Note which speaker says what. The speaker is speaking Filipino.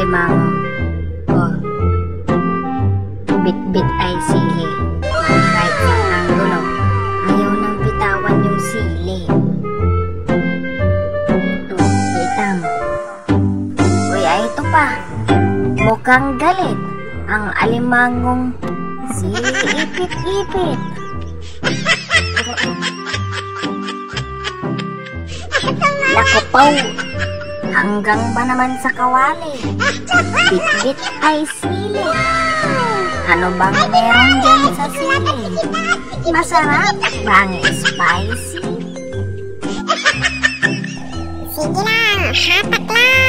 Speaker 1: alimango. Oh, bit-bit ay sili. Kahit ang gulo, ayaw nang bitawan yung sili. Kita mo. Uy, ay ito pa. Mukhang galit ang alimangong si Ipit-Ipit. Lakopaw, hanggang ba naman sa kawali? Bit-bit ay sili. Ano bang meron dyan sa sili? Masarap bang spicy?
Speaker 2: Sige lang, hatak lang.